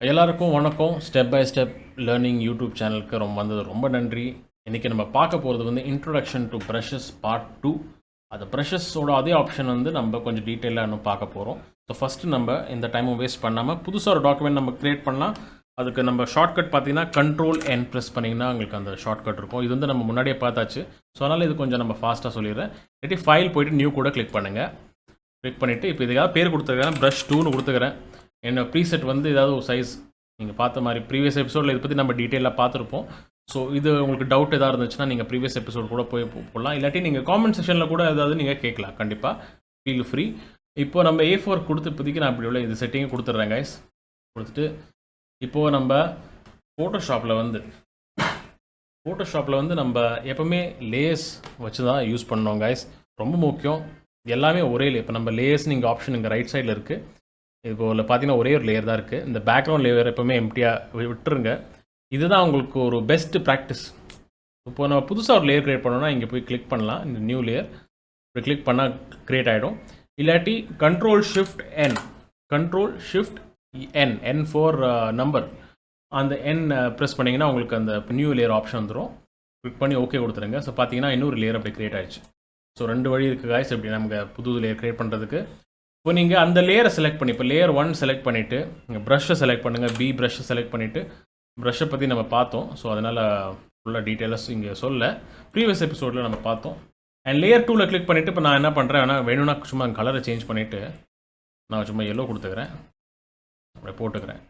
எல்லாருக்கும் வணக்கம். Step by step learning YouTube சேனலுக்கு ரொம்ப நன்றி. இன்றைக்கி நம்ம பார்க்க போகிறது வந்து இன்ட்ரொடக்ஷன் டு ப்ரஷஸ் பார்ட் 2. அது ப்ரஷஸோட அதே ஆப்ஷன் வந்து நம்ம கொஞ்சம் டீட்டெயிலாக இன்னும் பார்க்க போகிறோம். ஸோ ஃபஸ்ட்டு நம்ம இந்த டைமும் வேஸ்ட் பண்ணாமல் புதுசாக ஒரு டாக்குமெண்ட் நம்ம க்ரியேட் பண்ணலாம். அதுக்கு நம்ம ஷார்ட்கட் பார்த்தீங்கன்னா Ctrl+N ப்ரெஸ் பண்ணிங்கன்னா உங்களுக்கு அந்த ஷார்ட்கட் இருக்கும். இது வந்து நம்ம முன்னாடியே பார்த்தாச்சு. ஸோ அதனால் இது கொஞ்சம் நம்ம ஃபாஸ்ட்டாக சொல்லிடுறேன். இல்லாட்டி ஃபைல் போய்ட்டு நியூ கூட கிளிக் பண்ணுங்கள். கிளிக் பண்ணிவிட்டு இப்போ இதுக்காக பேர் கொடுத்துருக்கேன், ப்ரஷ் 2ன்னு கொடுத்துக்கிறேன். என்ன ப்ரீசெட் வந்து ஏதாவது ஒரு சைஸ் நீங்கள் பார்த்த மாதிரி ப்ரீவியஸ் எபிசோடில் இதை பற்றி நம்ம டீட்டெயிலாக பார்த்துருப்போம். ஸோ இது உங்களுக்கு டவுட் எதாவது இருந்துச்சுன்னா நீங்கள் ப்ரீவியஸ் எபிசோட் கூட போய் போடலாம். இல்லாட்டி நீங்கள் காமெண்ட் செக்ஷனில் கூட ஏதாவது நீங்கள் கேட்கலாம். கண்டிப்பாக ஃபீல் ஃப்ரீ. இப்போ நம்ம A4 கொடுத்து இப்போதைக்கு நான் இப்படி உள்ள இது செட்டிங்கை கொடுத்துட்றேன் கைஸ். கொடுத்துட்டு இப்போது நம்ம ஃபோட்டோஷாப்பில் வந்து நம்ம எப்போவுமே லேயர்ஸ் வச்சு தான் யூஸ் பண்ணோம் கைஸ். ரொம்ப முக்கியம். எல்லாமே ஒரே இப்போ நம்ம லேயர்ஸ் நீங்கள் ஆப்ஷன் இங்கே ரைட் சைடில் இருக்குது. இப்போ பார்த்தீங்கன்னா ஒரே ஒரு லேயர் தான் இருக்குது. இந்த பேக்ரவுண்ட் லேயர் எப்போவுமே எம்டியாக விட்டுருங்க. இதுதான் உங்களுக்கு ஒரு பெஸ்ட் ப்ராக்டிஸ். இப்போ நம்ம புதுசாக ஒரு லேயர் க்ரியேட் பண்ணோன்னா இங்கே போய் கிளிக் பண்ணலாம். இந்த நியூ லேயர் இப்படி கிளிக் பண்ணால் க்ரியேட் ஆகிடும். இல்லாட்டி Ctrl+Shift+N N ஃபார் நம்பர், அந்த என் ப்ரெஸ் பண்ணிங்கன்னா உங்களுக்கு அந்த நியூ லேயர் ஆப்ஷன் வந்துடும். கிளிக் பண்ணி ஓகே கொடுத்துருங்க. ஸோ பார்த்தீங்கன்னா இன்னொரு லேயர் அப்படி க்ரியேட் ஆகிடுச்சு. ஸோ 2 வழி இருக்குது காய்ஸ் எப்படி நமக்கு புது லேயர் க்ரியேட் பண்ணுறதுக்கு. இப்போ நீங்கள் அந்த லேயரை செலக்ட் பண்ணி இப்போ லேயர் 1 செலக்ட் பண்ணிவிட்டு நீங்கள் ப்ரஷ்ஷை செலக்ட் பண்ணுங்கள். ப்ரஷ்ஷை செலக்ட் பண்ணிவிட்டு ப்ரஷ்ஷை பற்றி நம்ம பார்த்தோம். ஸோ அதனால் ஃபுல்லாக டீட்டெயில்ஸ் இங்கே சொல்ல ப்ரீவியஸ் எபிசோடில் நம்ம பார்த்தோம். அண்ட் லேயர் 2ல் கிளிக் பண்ணிவிட்டு இப்போ நான் என்ன பண்ணுறேன் வேணும்னா சும்மா கலரை சேஞ்ச் பண்ணிவிட்டு நான் சும்மா எல்லோ கொடுத்துக்கிறேன், அப்படியே போட்டுக்கிறேன்.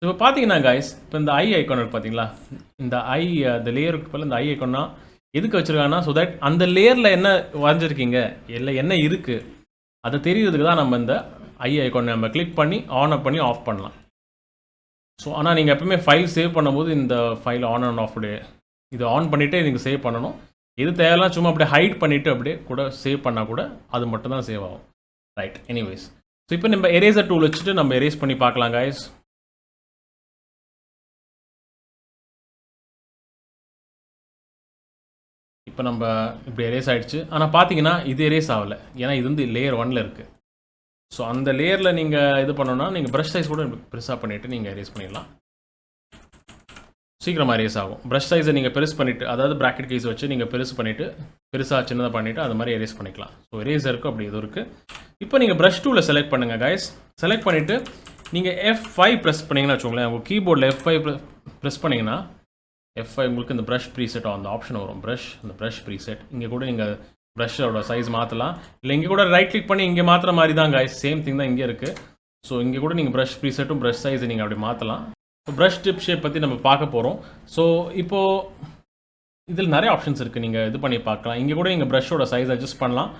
இப்போ பார்த்தீங்கன்னா கைஸ், இப்போ இந்த ஐ ஐக்கான் இருக்குது பார்த்தீங்களா, இந்த இந்த லேயருக்கு போல் இந்த ஐ ஐக்கான்னா எதுக்கு வச்சுருக்காங்கன்னா ஸோ தட் அந்த லேயரில் என்ன வரைஞ்சிருக்கீங்க இல்லை என்ன இருக்குது அதை தெரிகிறதுக்கு தான் நம்ம இந்த ஐ ஐக்கான் நம்ம கிளிக் பண்ணி ஆன் அப் பண்ணி ஆஃப் பண்ணலாம். ஸோ ஆனால் நீங்கள் எப்பவுமே ஃபைல் சேவ் பண்ணும்போது இந்த ஃபைல் ஆன் அண்ட் ஆஃப் இது ஆன் பண்ணிவிட்டே நீங்கள் சேவ் பண்ணணும். இது தேவையெல்லாம் சும்மா அப்படியே ஹைட் பண்ணிவிட்டு அப்படியே கூட சேவ் பண்ணால் கூட அது மட்டும் தான் சேவ் ஆகும். Right, anyways. ஸோ இப்போ நம்ம எரேசர் டூல் வச்சுட்டு நம்ம எரேஸ் பண்ணி பார்க்கலாம் கைஸ். இப்போ நம்ம இப்படி எரேஸ் ஆகிடுச்சு. ஆனால் பார்த்தீங்கன்னா இது எரேஸ் ஆகலை, ஏன்னா இது வந்து லேயர் 1ல் இருக்குது. ஸோ அந்த லேயரில் நீங்கள் இது பண்ணோன்னா நீங்கள் ப்ரஷ் சைஸ் கூட பெருசாக பண்ணிவிட்டு நீங்கள் எரேஸ் பண்ணிடலாம். சீக்கிரமாக எரேஸ் ஆகும். ப்ரஷ் சைஸை நீங்கள் பெருசு பண்ணிவிட்டு, அதாவது ப்ராக்கெட் கேஸ் வச்சு நீங்கள் பெருசு பண்ணிவிட்டு பெருசாக சின்னதாக பண்ணிவிட்டு அது மாதிரி எரேஸ் பண்ணிக்கலாம். ஸோ எரேசருக்கு அப்படி இது இருக்குது. இப்போ நீங்கள் ப்ரஷ் டூவில் செலக்ட் பண்ணுங்கள் கைஸ். செலக்ட் பண்ணிவிட்டு நீங்கள் F5 ப்ரெஸ் பண்ணிங்கன்னா வச்சுக்கோங்களேன், உங்கள் கீபோர்டில் F5 ப்ரெஸ் பண்ணிங்கன்னா F5 உங்களுக்கு இந்த ப்ரஷ் ப்ரீசெட் அந்த ஆப்ஷன் வரும். இந்த ப்ரஷ் ப்ரீசெட் இங்கே கூட நீங்கள் ப்ரஷ்ஷோட சைஸ் மாற்றலாம். இல்லை இங்கே கூட ரைட் கிளிக் பண்ணி இங்கே மாற்றுற மாதிரி தான் கைஸ், சேம் திங் தான் இங்கே இருக்குது. ஸோ இங்கே கூட நீங்கள் ப்ரஷ் ப்ரீசெட்டும் ப்ரஷ் சைஸை நீங்கள் அப்படி மாற்றலாம். ஸோ ப்ரஷ் டிப் ஷேப் பற்றி நம்ம பார்க்க போகிறோம். ஸோ இப்போது இதில் நிறைய ஆப்ஷன்ஸ் இருக்குது, நீங்கள் இது பண்ணி பார்க்கலாம். இங்கே கூட நீங்கள் ப்ரஷ்ஷோட சைஸ் அட்ஜஸ்ட் பண்ணலாம்.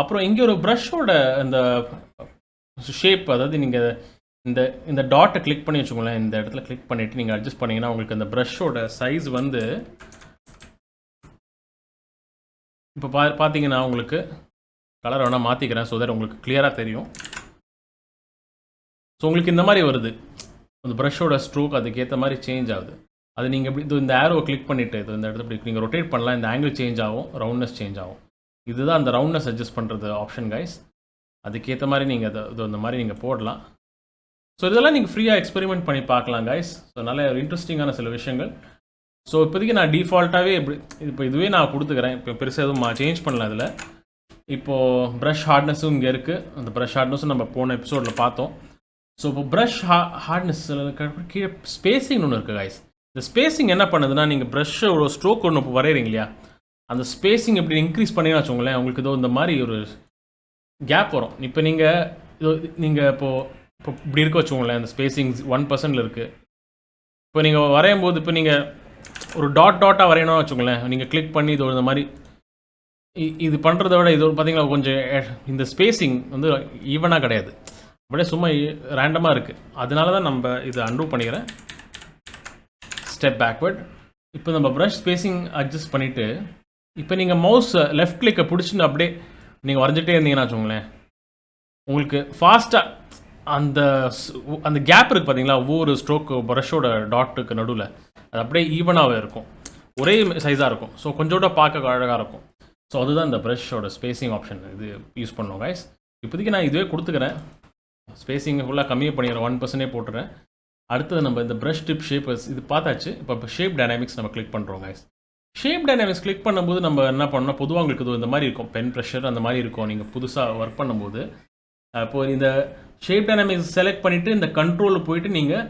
அப்புறம் இங்கே ஒரு ப்ரஷ்ஷோட இந்த ஷேப், அதாவது நீங்கள் இந்த டாட்டை கிளிக் பண்ணி வச்சுக்கோங்களேன், இந்த இடத்துல கிளிக் பண்ணிவிட்டு நீங்கள் அட்ஜஸ்ட் பண்ணிங்கன்னா உங்களுக்கு அந்த ப்ரஷ்ஷோட சைஸ் வந்து இப்போ பார்த்தீங்கன்னா உங்களுக்கு கலர் வேணால் மாற்றிக்கிறேன் ஸோ தட் உங்களுக்கு கிளியராக தெரியும். ஸோ உங்களுக்கு இந்த மாதிரி வருது, அந்த ப்ரஷ்ஷோட ஸ்ட்ரோக் அதுக்கேற்ற மாதிரி சேஞ்ச் ஆகுது. அது நீங்கள் இப்படி இந்த ஆரோவை கிளிக் பண்ணிவிட்டு இந்த இடத்துல இப்படி நீங்கள் ரொட்டேட் பண்ணலாம். இந்த ஆங்கிள் சேஞ்ச் ஆகும், ரவுண்ட்னஸ் சேஞ்ச் ஆகும். இதுதான் அந்த ரவுண்ட்னஸ் அட்ஜஸ்ட் பண்ணுறது ஆப்ஷன் கைஸ். அதுக்கேற்ற மாதிரி நீங்கள் இந்த மாதிரி நீங்கள் போடலாம். ஸோ இதெல்லாம் நீங்கள் ஃப்ரீயாக எக்ஸ்பெரிமெண்ட் பண்ணி பார்க்கலாம் கைஸ். ஸோ நல்ல இன்ட்ரெஸ்டிங்கான சில விஷயங்கள். ஸோ இப்போதைக்கு நான் டிஃபால்ட்டாகவே இப்போ இதுவே நான் கொடுத்துக்கிறேன். இப்போ பெருசாக எதுவும் சேஞ்ச் பண்ணல அதில். இப்போது ப்ரஷ் ஹார்ட்னஸும் இங்கே இருக்குது. அந்த ப்ரஷ் ஹார்ட்னஸும் நம்ம போன எபிசோடில் பார்த்தோம். ஸோ இப்போ ப்ரஷ் ஹார்ட்னஸ் கீழே ஸ்பேசிங்னு ஒன்று இருக்குது கைஸ். இந்த ஸ்பேசிங் என்ன பண்ணுதுன்னா, நீங்கள் ப்ரஷ்ஷோட ஸ்ட்ரோக் ஒன்று இப்போ வரைகிறீங்க இல்லையா, அந்த ஸ்பேசிங் எப்படி இன்க்ரீஸ் பண்ணிங்கன்னா வச்சுக்கோங்களேன், உங்களுக்கு இதோ இந்த மாதிரி ஒரு கேப் வரும். இப்போ நீங்கள் இப்போது இப்படி இருக்க வச்சுக்கோங்களேன், அந்த ஸ்பேசிங் 1% இருக்குது. இப்போ நீங்கள் வரையும் போது இப்போ நீங்கள் ஒரு டாட்டாக வரையணும்னு வச்சுக்கோங்களேன், நீங்கள் கிளிக் பண்ணி இது இந்த மாதிரி இது பண்ணுறத விட இது பார்த்தீங்கன்னா கொஞ்சம் இந்த ஸ்பேசிங் வந்து ஈவனாக கிடையாது, அப்படியே சும்மா ரேண்டமாக இருக்குது. அதனால தான் நம்ம இது அன்டூ பண்ணிக்கிறேன், ஸ்டெப் பேக்வர்ட். இப்போ நம்ம ப்ரஷ் ஸ்பேசிங் அட்ஜஸ்ட் பண்ணிவிட்டு இப்போ நீங்கள் மவுஸ் லெஃப்ட் கிளிக்கை பிடிச்சின்னு அப்படியே நீங்கள் வரைஞ்சிட்டே இருந்தீங்கன்னா வச்சுக்கோங்களேன், உங்களுக்கு ஃபாஸ்ட்டாக அந்த கேப் இருக்குது பார்த்தீங்களா, ஒவ்வொரு ஸ்ட்ரோக்கு ப்ரஷ்ஷோட டாட்டுக்கு நடுவில் அது அப்படியே ஈவனாகவே இருக்கும், ஒரே சைஸாக இருக்கும். ஸோ கொஞ்சோட பார்க்க அழகாக இருக்கும். ஸோ அதுதான் இந்த ப்ரஷ்ஷோட ஸ்பேசிங் ஆப்ஷன். இது யூஸ் பண்ணுவோம் கைஸ். இப்போதைக்கு நான் இதுவே கொடுத்துக்கிறேன். ஸ்பேசிங்கை ஃபுல்லாக கம்மியாக பண்ணிக்கிறேன், 1% போட்டுறேன். அடுத்தது நம்ம இந்த ப்ரஷ் டிப் ஷேப்பர்ஸ் இது பார்த்தாச்சு. இப்போ ஷேப் டைனாமிக்ஸ் நம்ம கிளிக் பண்ணுறோம் கைஸ். ஷேப் டைனாமிக்ஸ் கிளிக் பண்ணும்போது நம்ம என்ன பண்ணோம், பொதுவாக உங்களுக்கு இது இந்த மாதிரி இருக்கும், பென் ப்ரெஷர் அந்த மாதிரி இருக்கும். நீங்கள் புதுசாக ஒர்க் பண்ணும்போது இப்போது இந்த ஷேப் டைனாமிக்ஸ் செலக்ட் பண்ணிவிட்டு இந்த கண்ட்ரோலில் போயிட்டு நீங்கள்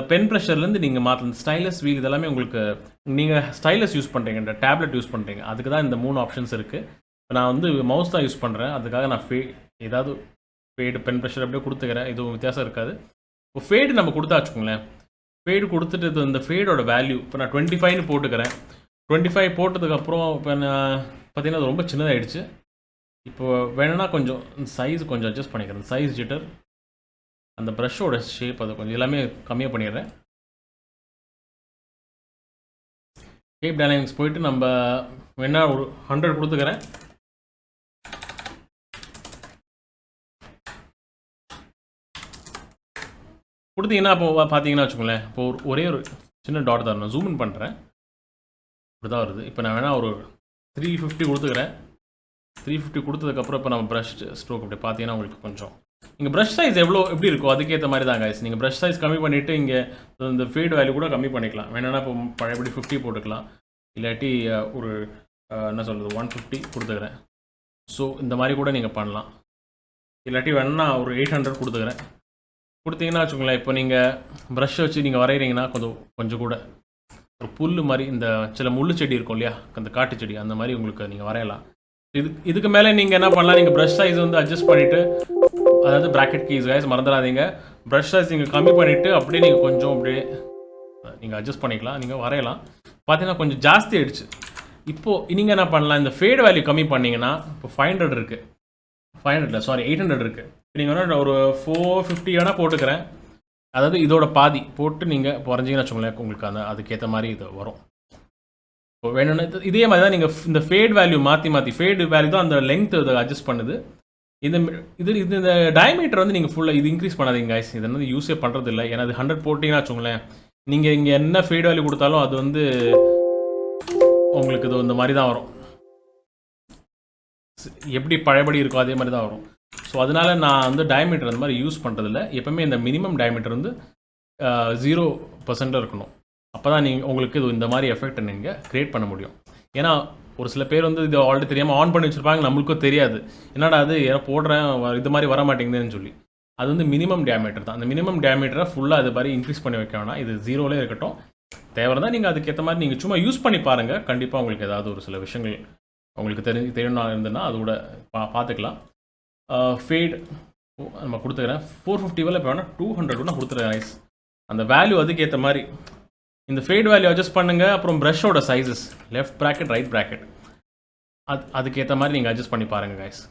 பென் ப்ரெஷர்லேருந்து நீங்கள் மாற்றணும். ஸ்டைலஸ் வீல் இதெல்லாமே உங்களுக்கு நீங்கள் ஸ்டைலஸ் யூஸ் பண்ணுறீங்க, இந்த டேப்லெட் யூஸ் பண்ணுறீங்க, அதுக்கு தான் இந்த 3 ஆப்ஷன்ஸ் இருக்குது. இப்போ நான் வந்து மவுஸ் தான் யூஸ் பண்ணுறேன், அதுக்காக நான் ஏதாவது ஃபேடு பென் ப்ரெஷர் அப்படியே கொடுத்துக்கிறேன், எதுவும் வித்தியாசம் இருக்காது. இப்போ ஃபேடு நம்ம கொடுத்தா வச்சுக்கோங்களேன், ஃபேடு கொடுத்துட்டு இந்த ஃபேடோட வேல்யூ இப்போ நான் 25ன்னு போட்டுக்கிறேன். 25 போட்டதுக்கப்புறம் இப்போ நான் பார்த்தீங்கன்னா அது ரொம்ப சின்னதாகிடுச்சு. இப்போ வேணும்னா கொஞ்சம் சைஸ் கொஞ்சம் அட்ஜஸ்ட் பண்ணிக்கிறேன், சைஸ் ஜிட்டர், அந்த ப்ரஷ்ஷோட ஷேப் அதை கொஞ்சம் எல்லாமே கம்மியாக பண்ணிடுறேன். ஷேப் டைனாமிக்ஸ் போயிட்டு நம்ம வேணா ஒரு 100 கொடுத்துக்கிறேன். கொடுத்தீங்கன்னா இப்போ பார்த்தீங்கன்னா வச்சுக்கோங்களேன், இப்போ ஒரே ஒரு சின்ன டாட் தான், நான் ஜூம் இன் பண்ணுறேன், இப்படி தான் வருது. இப்போ நான் வேணால் ஒரு 350 கொடுத்துக்கிறேன். 350 கொடுத்ததுக்கப்புறம் இப்போ நம்ம ப்ரஷ் ஸ்ட்ரோக் அப்படி பார்த்தீங்கன்னா உங்களுக்கு கொஞ்சம் நீங்கள் ப்ரஷ் சைஸ் எப்படி இருக்கோ அதுக்கேற்ற மாதிரி தான் கைஸ். நீங்கள் ப்ரஷ் சைஸ் கம்மி பண்ணிவிட்டு இங்கே இந்த ஃபீட் வேல்யூ கூட கம்மி பண்ணிக்கலாம். வேணும்னா இப்போ பழையபடி 50 போட்டுக்கலாம், இல்லாட்டி ஒரு என்ன சொல்கிறது 150 கொடுத்துக்கிறேன். ஸோ இந்த மாதிரி கூட நீங்கள் பண்ணலாம். இல்லாட்டி வேணும்னா ஒரு 800 கொடுத்துக்கிறேன். கொடுத்தீங்கன்னா வச்சுக்கோங்களேன், இப்போ நீங்கள் ப்ரஷ் வச்சு நீங்கள் வரைகிறீங்கன்னா கொஞ்சம் கூட ஒரு புல் மாதிரி இந்த சில முள்ளு செடி இருக்கும் இல்லையா, அந்த காட்டு செடி, அந்த மாதிரி உங்களுக்கு நீங்கள் வரையலாம். இதுக்கு மேலே நீங்கள் என்ன பண்ணலாம், நீங்கள் ப்ரஷ் சைஸ் வந்து அட்ஜஸ்ட் பண்ணிவிட்டு, அதாவது ப்ராக்கெட் கீஸ் கைஸ் மறந்துடாதீங்க, ப்ரஷ் சைஸ் நீங்கள் கம்மி பண்ணிவிட்டு அப்படியே நீங்கள் கொஞ்சம் அப்படியே நீங்கள் அட்ஜஸ்ட் பண்ணிக்கலாம், நீங்கள் வரையலாம். பார்த்தீங்கன்னா கொஞ்சம் ஜாஸ்தி ஆகிடுச்சு. இப்போது நீங்கள் என்ன பண்ணலாம், இந்த ஃபேட் வேல்யூ கம்மி பண்ணிங்கன்னா இப்போ 500 இருக்குது, 800 இருக்குது. இப்போ நீங்கள் வேணால் ஒரு 450 வேணால் போட்டுக்கிறேன், அதாவது இதோட பாதி போட்டு நீங்கள் வரைஞ்சிங்கன்னு வச்சுக்கோங்களேன், உங்களுக்கு அதுக்கேற்ற மாதிரி இது வரும். இப்போ வேணும்னா இதே மாதிரி தான் நீங்கள் இந்த ஃபேட் வேல்யூ மாற்றி ஃபேட் வேல்யூ தான் அந்த லென்த் இதை அட்ஜஸ்ட் பண்ணுது. இந்த டயமீட்டர் வந்து நீங்கள் ஃபுல்லாக இது இன்க்ரீஸ் பண்ணாதீங்க கைஸ், இது வந்து யூஸே பண்ணுறது இல்லை. ஏன்னா அது 100 போட்டிங்கன்னா வச்சுக்கோங்களேன், நீங்கள் இங்கே என்ன ஃபேட் வேல்யூ கொடுத்தாலும் அது வந்து உங்களுக்கு இது இந்த மாதிரி தான் வரும், எப்படி பழையபடி இருக்கோ அதே மாதிரி தான் வரும். ஸோ அதனால் நான் வந்து டயமீட்டர் அந்த மாதிரி யூஸ் பண்ணுறதில்ல. எப்போவுமே இந்த மினிமம் டயமீட்டர் வந்து 0% இருக்கணும். அப்போ தான் உங்களுக்கு இது இந்த மாதிரி எஃபெக்ட் நீங்கள் க்ரியேட் பண்ண முடியும். ஏன்னா ஒரு சில பேர் வந்து இது ஆல்ரெடி தெரியாமல் ஆன் பண்ணி வச்சுருப்பாங்க, நம்மளுக்கும் தெரியாது, என்னடா அது ஏன்னா போடுறேன் இது மாதிரி வர மாட்டேங்குதுன்னு சொல்லி. அது வந்து மினிமம் டயமீட்டர் தான். அந்த மினிமம் டயமீட்டரை ஃபுல்லாக அது மாதிரி இன்க்ரீஸ் பண்ணி வைக்க வேணாம், இது 0லே இருக்கட்டும். தேவை தான் நீங்கள் அதுக்கேற்ற மாதிரி நீங்கள் சும்மா யூஸ் பண்ணி பாருங்கள், கண்டிப்பாக உங்களுக்கு ஏதாவது ஒரு சில விஷயங்கள் உங்களுக்கு தெரியணும் இருந்ததுன்னா அது கூட பார்த்துக்கலாம். ஃபேட் நம்ம கொடுத்துக்கிறேன் 450 இப்போ வேணால் 200 கூட கொடுத்துருக்கேன் கைஸ். அந்த வேல்யூ அதுக்கேற்ற மாதிரி இந்த ஃபேட் வேல்யூ அட்ஜஸ்ட் பண்ணுங்கள். அப்புறம் ப்ரஷ்ஷோட sizes left bracket right bracket அதுக்கேற்ற மாதிரி நீங்கள் அட்ஜஸ்ட் பண்ணி பாருங்கள் கைஸ்.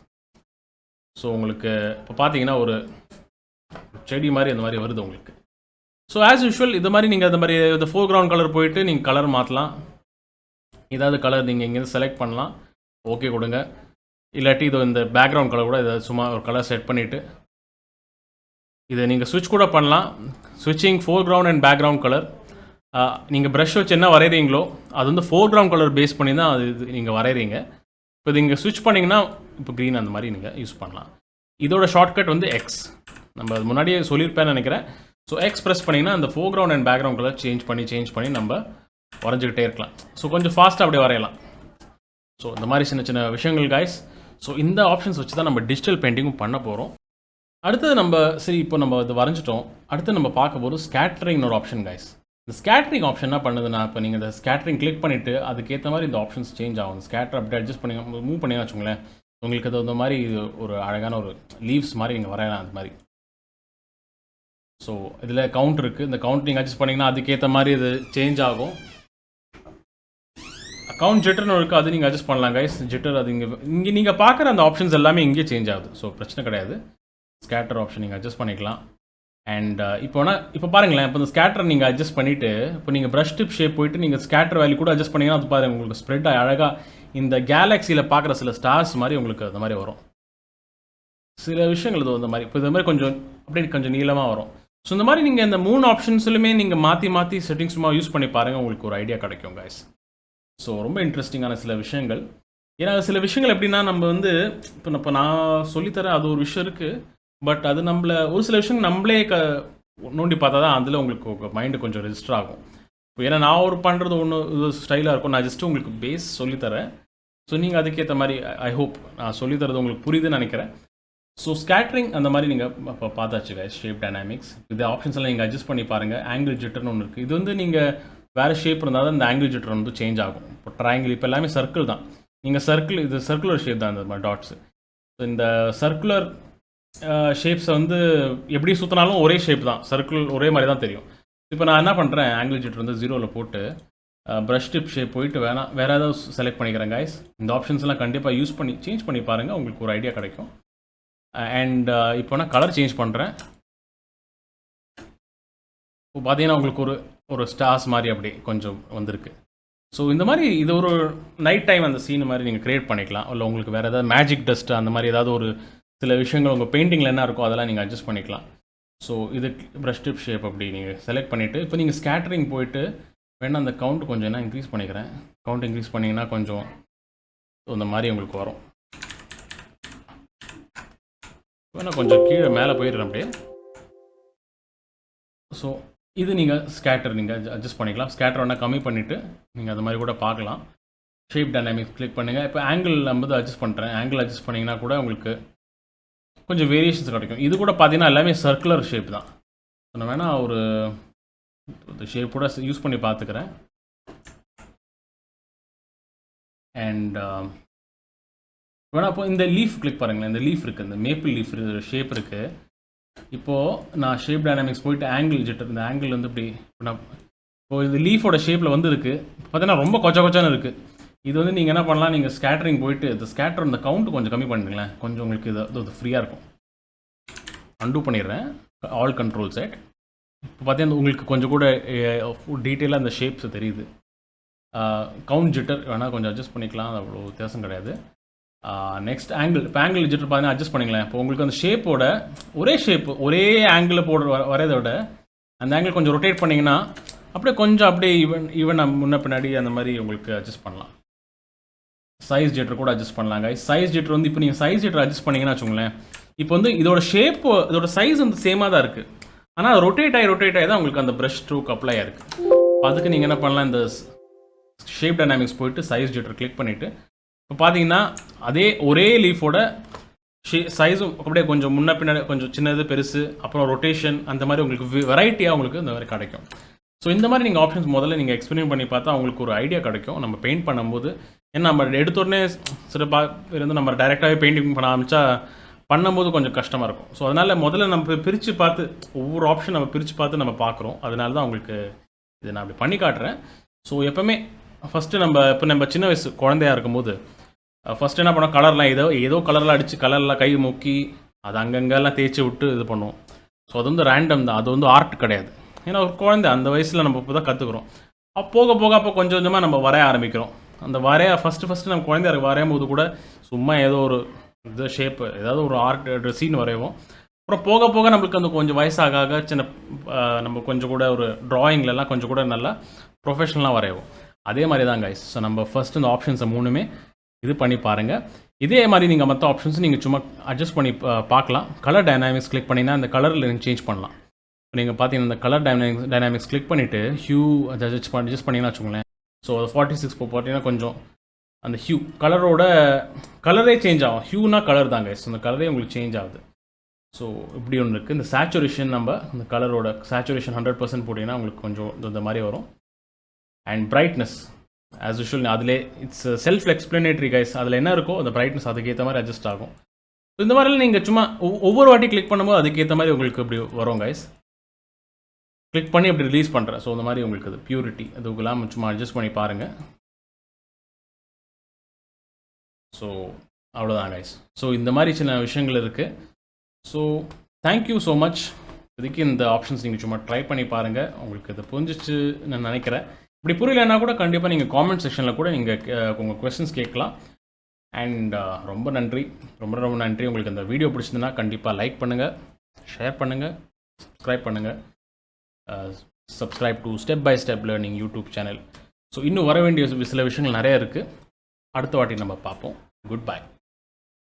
ஸோ உங்களுக்கு இப்போ பார்த்தீங்கன்னா ஒரு செடி மாதிரி அந்த மாதிரி வருது உங்களுக்கு. ஸோ ஆஸ் யூஷுவல் இது மாதிரி நீங்கள் அந்த மாதிரி இந்த ஃபோர்க்ரவுண்ட் கலர் போயிட்டு நீங்கள் கலர் மாற்றலாம். ஏதாவது கலர் நீங்கள் இங்கேருந்து செலக்ட் பண்ணலாம், ஓகே கொடுங்க. இல்லாட்டி இது இந்த பேக்ரவுண்ட் கலர் கூட இதை சும்மா ஒரு கலர் செட் பண்ணிவிட்டு இதை நீங்கள் ஸ்விட்ச் கூட பண்ணலாம். ஸ்விட்சிங் ஃபோர்க்ரவுண்ட் அண்ட் பேக்ரவுண்ட் கலர், நீங்கள் ப்ரஷ் வச்சு என்ன வரைகிறீங்களோ அது வந்து ஃபோர்க்ரவுண்ட் கலர் பேஸ் பண்ணி தான் அது நீங்கள் வரைகிறீங்க. இப்போ இது நீங்கள் ஸ்விட்ச் பண்ணிங்கன்னா இப்போ க்ரீன் அந்த மாதிரி நீங்கள் யூஸ் பண்ணலாம். இதோட ஷார்ட்கட் வந்து எக்ஸ், நம்ம அது முன்னாடியே சொல்லியிருப்பேன்னு நினைக்கிறேன். ஸோ எக்ஸ் ப்ரெஸ் பண்ணிங்கன்னா அந்த foreground and background colour change பண்ணி நம்ம வரைஞ்சிக்கிட்டே இருக்கலாம். ஸோ கொஞ்சம் ஃபாஸ்ட்டாக அப்படியே வரையலாம். ஸோ இந்த மாதிரி சின்ன சின்ன விஷயங்கள் கைஸ். ஸோ இந்த ஆப்ஷன்ஸ் வச்சு தான் நம்ம டிஜிட்டல் பெயிண்டிங்கும் பண்ண போகிறோம். அடுத்தது நம்ம இப்போ நம்ம இது வரைஞ்சிட்டோம். அடுத்து நம்ம பார்க்க போகிறோம் ஸ்கேட்டரிங்னு ஒரு ஆப்ஷன் கைஸ். இந்த ஸ்கேட்டரிங் ஆப்ஷன் என்ன பண்ணுதுன்னா, இப்போ நீங்கள் இந்த ஸ்கேட்டரிங் கிளிக் பண்ணிவிட்டு அதுக்கேற்ற மாதிரி இந்த ஆப்ஷன்ஸ் சேஞ்ச் ஆகும். ஸ்கேட்டர் அப்படி அட்ஜஸ்ட் பண்ணி மூவ் பண்ணி வச்சுங்களேன், உங்களுக்கு அது இந்த மாதிரி ஒரு அழகான ஒரு லீவ்ஸ் மாதிரி நீங்கள் வரையலாம் அது மாதிரி. ஸோ இதில் கவுண்ட் இருக்குது, இந்த கவுண்ட் நீங்கள் அட்ஜஸ்ட் பண்ணிங்கன்னா அதுக்கேற்ற மாதிரி இது சேஞ்ச் ஆகும். அக்கவுண்ட் ஜிட்டர்னு இருக்குது, அது நீங்கள் அட்ஜஸ்ட் பண்ணலாம் கைஸ். ஜிட்டர் அது இங்கே நீங்கள் பார்க்குற அந்த ஆப்ஷன்ஸ் எல்லாமே இங்கே சேஞ்ச் ஆகுது. ஸோ பிரச்சனை கிடையாது, ஸ்கேட்டர் ஆப்ஷன் நீங்கள் அட்ஜஸ்ட் பண்ணிக்கலாம். அண்ட் இப்போ பாருங்களேன், இப்போ இந்த ஸ்கேட்டர் நீங்கள் அட்ஜஸ்ட் பண்ணிவிட்டு இப்போ நீங்கள் ப்ரஷ் டிப் ஷேப் போயிட்டு நீங்கள் ஸ்கேட்டர் வேல்யூ கூட அட்ஜஸ்ட் பண்ணிங்கன்னா அது பாருங்கள் உங்களுக்கு ஸ்ப்ரெட் அழகாக இந்த கேலக்ஸியில் பார்க்குற சில ஸ்டார்ஸ் மாதிரி உங்களுக்கு அந்த மாதிரி வரும். சில விஷயங்கள் இது இந்த மாதிரி இப்போ இந்த மாதிரி கொஞ்சம் அப்படியே கொஞ்சம் நீளமாக வரும். ஸோ இந்த மாதிரி நீங்கள் இந்த 3 ஆப்ஷன்ஸ்லையுமே நீங்கள் மாற்றி செட்டிங்ஸ் சும்மா யூஸ் பண்ணி பாருங்கள், உங்களுக்கு ஒரு ஐடியா கிடைக்கும் கைஸ். ஸோ ரொம்ப இன்ட்ரெஸ்டிங்கான சில விஷயங்கள். ஏன்னா சில விஷயங்கள் எப்படின்னா நம்ம வந்து இப்போ நான் சொல்லித்தரேன், அது ஒரு விஷயம் இருக்குது. பட் அது ஒரு சில விஷயங்கள் நம்மளே நோண்டி பார்த்தா தான் அதில் உங்களுக்கு மைண்டு கொஞ்சம் ரெஜிஸ்டர் ஆகும். இப்போ ஏன்னா நான் ஒரு பண்ணுறது ஒன்று இது ஸ்டைலாக இருக்கும். நான் ஜஸ்ட்டு உங்களுக்கு பேஸ் சொல்லித்தரேன். ஸோ நீங்கள் அதுக்கேற்ற மாதிரி ஐ ஹோப் நான் சொல்லித்தரது உங்களுக்கு புரியுதுன்னு நினைக்கிறேன். ஸோ ஸ்கேட்ரிங் அந்த மாதிரி நீங்கள் இப்போ பார்த்தாச்சு கைஸ். ஷேப் டைனாமிக்ஸ் இது ஆப்ஷன்ஸ்லாம் நீங்கள் அட்ஜஸ்ட் பண்ணி பாருங்கள். ஆங்கிள் ஜிட்டர்னு ஒன்று இருக்குது. இது வந்து நீங்கள் வேறு ஷேப் இருந்தால் தான் இந்த ஆங்கிள் ஜிட்டர் வந்து சேஞ்ச் ஆகும். இப்போ ட்ரையாங்கிள் இப்போ எல்லாமே சர்க்கிள் தான். நீங்கள் சர்க்கிள் இது சர்க்குலர் ஷேப் தான் இந்த மாதிரி டாட்ஸு. ஸோ இந்த சர்க்குலர் ஷேப்ஸை வந்து எப்படி சுற்றினாலும் ஒரே ஷேப் தான், சர்க்கிள் ஒரே மாதிரி தான் தெரியும். இப்போ நான் என்ன பண்ணுறேன், ஆங்கிள் ஜிட்டர் வந்து 0ல் போட்டு ப்ரஷ் டிப் ஷேப் போயிட்டு வேறு ஏதாவது செலக்ட் பண்ணிக்கிறேன் கைஸ். இந்த ஆப்ஷன்ஸ்லாம் கண்டிப்பாக யூஸ் பண்ணி சேஞ்ச் பண்ணி பாருங்கள், உங்களுக்கு ஒரு ஐடியா கிடைக்கும். அண்ட் இப்போ நான் கலர் சேஞ்ச் பண்ணுறேன். இப்போ பார்த்தீங்கன்னா உங்களுக்கு ஒரு ஸ்டார்ஸ் மாதிரி அப்படி கொஞ்சம் வந்திருக்கு. ஸோ இந்த மாதிரி இது ஒரு நைட் டைம் அந்த சீன் மாதிரி நீங்கள் க்ரியேட் பண்ணிக்கலாம். இல்லை உங்களுக்கு வேறு ஏதாவது மேஜிக் டஸ்ட் அந்த மாதிரி ஏதாவது ஒரு சில விஷயங்கள் உங்கள் பெயிண்டிங்கில் என்ன இருக்கோ அதெல்லாம் நீங்கள் அட்ஜஸ்ட் பண்ணிக்கலாம். ஸோ இது ப்ரஷ் டிப் ஷேப் அப்படி நீங்கள் செலக்ட் பண்ணிவிட்டு இப்போ நீங்கள் ஸ்கேட்டரிங் போயிட்டு வேணால் அந்த கவுண்ட் கொஞ்சம் என்ன இன்க்ரீஸ் பண்ணிக்கிறேன். கவுண்ட் இன்க்ரீஸ் பண்ணிங்கன்னா கொஞ்சம் இந்த மாதிரி உங்களுக்கு வரும். வேணால் கொஞ்சம் கீழே மேலே போயிடுறேன் அப்படியே. ஸோ இது நீங்கள் ஸ்கேட்டர் நீங்கள் அட்ஜஸ்ட் பண்ணிக்கலாம். ஸ்கேட்டர் வேணால் கம்மி பண்ணிவிட்டு நீங்கள் அது மாதிரி கூட பார்க்கலாம். ஷேப் டைனாமிக்ஸ் கிளிக் பண்ணுங்கள். இப்போ ஆங்கிள் நம்ம அட்ஜஸ்ட் பண்ணுறேன். ஆங்கிள் அட்ஜஸ்ட் பண்ணிங்கன்னா கூட உங்களுக்கு கொஞ்சம் வேரியேஷன்ஸ் கிடைக்கும். இது கூட பார்த்தீங்கன்னா எல்லாமே சர்க்குலர் ஷேப் தான். நான் வேணால் ஒரு ஷேப் கூட யூஸ் பண்ணி பார்த்துக்கிறேன். அண்ட் வேணா இப்போ இந்த லீஃப் கிளிக் பாருங்களேன். இந்த லீஃப் இருக்குது, இந்த மேப்பிள் லீஃப் ஷேப் இருக்குது. இப்போது நான் ஷேப் டைனாமிக்ஸ் போயிட்டு ஆங்கிள் ஜிட்டர், இந்த ஆங்கிள் வந்து இப்படி இப்போது இது லீஃபோட ஷேப்பில் வந்து இருக்குது. பார்த்தீங்கன்னா ரொம்ப கொச்சான்னு இருக்குது. இது வந்து நீங்கள் என்ன பண்ணலாம், நீங்கள் ஸ்கேட்டரிங் போயிட்டு இந்த ஸ்கேட்டர் இந்த கவுண்ட் கொஞ்சம் கம்மி பண்ணிங்களேன். கொஞ்சம் உங்களுக்கு இது ஃப்ரீயாக இருக்கும். அன்டூ பண்ணிடுறேன், ஆல் கண்ட்ரோல் செட். இப்போ பார்த்தீங்கன்னா உங்களுக்கு கொஞ்சம் கூட டீட்டெயிலாக இந்த ஷேப்ஸ் தெரியுது. கவுண்ட் ஜிட்டர் வேணால் கொஞ்சம் அட்ஜஸ்ட் பண்ணிக்கலாம், அது அவ்வளோ வித்தியாசம் கிடையாது. Next angle. இப்போ ஆங்கிள் ஜிட்டர் பார்த்தீங்கன்னா அட்ஜஸ்ட் பண்ணிங்களேன். இப்போ உங்களுக்கு அந்த ஷேப்போட ஒரே ஷேப் ஒரே ஆங்கிளில் வரதை விட அந்த ஆங்கிள் கொஞ்சம் ரொட்டேட் பண்ணிங்கன்னா அப்படியே கொஞ்சம் அப்படியே ஈவன் முன்ன பின்னாடி அந்த மாதிரி உங்களுக்கு அட்ஜஸ்ட் பண்ணலாம். சைஸ் ஜிட்டர் கூட அட்ஜஸ்ட் பண்ணலாங்க. சைஸ் ஜிட்டர் வந்து இப்போ நீங்கள் சைஸ் ஜிட்டர் அட்ஜஸ்ட் பண்ணிங்கன்னா வச்சுக்கோங்களேன், இப்போ வந்து இதோட ஷேப்பு இதோட சைஸ் வந்து சேமாக தான் இருக்குது. ஆனால் அது ரொட்டேட் ஆகி தான் உங்களுக்கு அந்த ப்ரஷ் ஸ்ட்ரோக் அப்ளை ஆயிருக்கு. அதுக்கு நீங்கள் என்ன பண்ணலாம், இந்த ஷேப் டைனாமிக்ஸ் போயிட்டு சைஸ் ஜிட்டர் கிளிக் பண்ணிவிட்டு இப்போ பார்த்தீங்கன்னா அதே ஒரே லீஃபோட சைஸும் அப்படியே கொஞ்சம் முன்ன பின்னாடி கொஞ்சம் சின்னது பெருசு அப்புறம் ரொட்டேஷன் அந்த மாதிரி உங்களுக்கு வெரைட்டியாக உங்களுக்கு இந்த மாதிரி கிடைக்கும். ஸோ இந்த மாதிரி நீங்கள் ஆப்ஷன்ஸ் முதல்ல நீங்கள் எக்ஸ்பெரிமெண்ட் பண்ணி பார்த்தா உங்களுக்கு ஒரு ஐடியா கிடைக்கும். நம்ம பெயிண்ட் பண்ணும்போது ஏன்னா நம்ம எடுத்தோடனே சில இருந்து நம்ம டைரெக்டாகவே பெயிண்டிங் பண்ண ஆரம்பித்தா பண்ணும்போது கொஞ்சம் கஷ்டமாக இருக்கும். ஸோ அதனால் முதல்ல நம்ம பிரித்து பார்த்து ஒவ்வொரு ஆப்ஷன் நம்ம பிரித்து பார்த்து நம்ம பார்க்குறோம். அதனால தான் உங்களுக்கு இதை நான் அப்படி பண்ணி காட்டுறேன். ஸோ எப்போவுமே ஃபஸ்ட்டு நம்ம சின்ன வயசு குழந்தையாக இருக்கும்போது ஃபஸ்ட்டு என்ன பண்ணோம், கலர்லாம் ஏதோ கலர்லாம் அடித்து கலர்லாம் கை முக்கி அது அங்கங்கெல்லாம் தேய்ச்சி விட்டு இது பண்ணுவோம். ஸோ அது வந்து ரேண்டம் தான், அது வந்து ஆர்ட் கிடையாது. ஏன்னா ஒரு குழந்தை அந்த வயசில் நம்ம இப்போ தான் கற்றுக்குறோம். போக போக அப்போ கொஞ்சம் கொஞ்சமாக நம்ம வரைய ஆரம்பிக்கிறோம். அந்த ஃபஸ்ட்டு நம்ம குழந்தைய வரையும் போது கூட சும்மா ஏதோ ஒரு இது ஷேப்பு ஏதாவது ஒரு ஆர்ட் சீன் வரைவோம். அப்புறம் போக போக நம்மளுக்கு அந்த கொஞ்சம் வயசாக சின்ன நம்ம கொஞ்சம் கூட ஒரு ட்ராயிங்லலாம் கொஞ்சம் கூட நல்லா ப்ரொஃபஷ்னலாக வரைவோம். அதே மாதிரி தான் கைஸ். ஸோ நம்ம ஃபஸ்ட்டு இந்த ஆப்ஷன்ஸை 3மே இது பண்ணி பாருங்கள். இதே மாதிரி நீங்கள் மற்ற ஆப்ஷன்ஸ் நீங்கள் சும்மா அட்ஜஸ்ட் பண்ணி பார்க்கலாம். கலர் டைனாமிக்ஸ் கிளிக் பண்ணிங்கன்னா அந்த கலரில் நீங்கள் சேஞ்ச் பண்ணலாம். நீங்கள் பார்த்தீங்கன்னா இந்த கலர் டைனாமிக்ஸ் கிளிக் பண்ணிவிட்டு ஹியூ அட்ஜஸ்ட் பண்ணிங்கன்னா வச்சுக்கோங்களேன். ஸோ 46 பார்த்தீங்கன்னா கொஞ்சம் அந்த ஹியூ கலரே சேஞ்ச் ஆகும். ஹியூனா கலர் தாங்க, ஸோ அந்த கலரே உங்களுக்கு சேஞ்ச் ஆகுது. ஸோ இப்படி ஒன்று இருக்குது. இந்த சேச்சுரேஷன் இந்த கலரோட சேச்சுரேஷன் 100% போட்டிங்கன்னா உங்களுக்கு கொஞ்சம் இந்த மாதிரி வரும். அண்ட் பிரைட்னஸ் ஆஸ் யூஷுவல் அதிலே இட்ஸ் செல்ஃப் எக்ஸ்பிளனேட்ரி கைஸ். அதில் என்ன இருக்கோ அந்த பிரைட்னஸ் அதுக்கேற்ற மாதிரி அட்ஜஸ்ட் ஆகும். ஸோ இந்த மாதிரிலாம் நீங்கள் சும்மா ஒவ்வொரு வாட்டி கிளிக் பண்ணும்போது அதுக்கேற்ற மாதிரி உங்களுக்கு இப்படி வரும் கைஸ். கிளிக் பண்ணி அப்படி ரிலீஸ் பண்ணுறேன். ஸோ இந்த மாதிரி உங்களுக்கு அது பியூரிட்டி அதுக்கெல்லாம் சும்மா அட்ஜஸ்ட் பண்ணி பாருங்கள். ஸோ அவ்வளோதான் கைஸ். ஸோ இந்த மாதிரி சின்ன விஷயங்கள் இருக்குது. So thank you so much. இதுக்கு இந்த ஆப்ஷன்ஸ் நீங்கள் சும்மா ட்ரை பண்ணி பாருங்கள். உங்களுக்கு இதை புரிஞ்சிச்சு நான் நினைக்கிறேன். இப்படி புரியலன்னா கூட கண்டிப்பாக நீங்கள் காமெண்ட் செக்ஷனில் கூட நீங்கள் உங்கள் கொஸ்டின்ஸ் கேட்கலாம். அண்ட் ரொம்ப நன்றி, ரொம்ப நன்றி. உங்களுக்கு இந்த வீடியோ பிடிச்சதுன்னா கண்டிப்பாக லைக் பண்ணுங்கள், ஷேர் பண்ணுங்கள், சப்ஸ்கிரைப் பண்ணுங்கள். Subscribe to step by step learning YouTube channel. So இன்னும் வர வேண்டிய சில விஷயங்கள் நிறையா இருக்குது. அடுத்த வாட்டி நம்ம பார்ப்போம். Good bye.